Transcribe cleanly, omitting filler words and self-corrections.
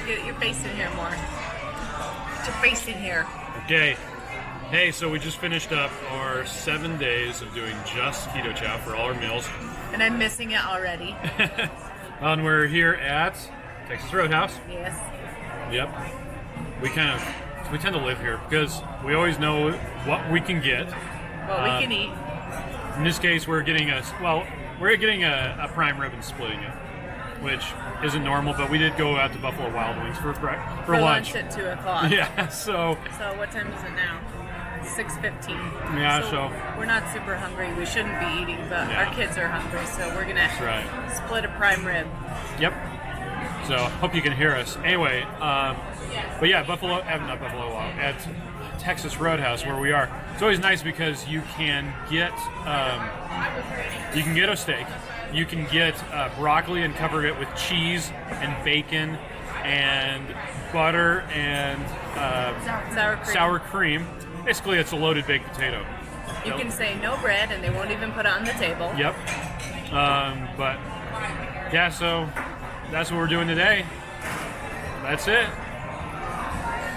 Get your face in here more. Get your face in here. Okay. Hey, so we just finished up our 7 days of doing just Keto Chow for all our meals. And I'm missing it already. And we're here at Texas Roadhouse. Yes. Yep. We tend to live here because we always know what we can get. What we can eat. In this case, we're getting a prime rib and splitting it, which isn't normal, but we did go out to Buffalo Wild Wings for lunch. At 2 o'clock. Yeah, so what time is it now? 6:15. Yeah, so we're not super hungry. We shouldn't be eating, but Yeah. our kids are hungry, so we're gonna right. split a prime rib. Yep. So hope you can hear us. Anyway, but yeah, not Buffalo Wild, at Texas Roadhouse where we are. It's always nice because you can get a steak, you can get broccoli and cover it with cheese and bacon and butter and sour cream. Basically, it's a loaded baked potato. You can say no bread, and they won't even put it on the table. Yep. But yeah, so that's what we're doing today. That's it.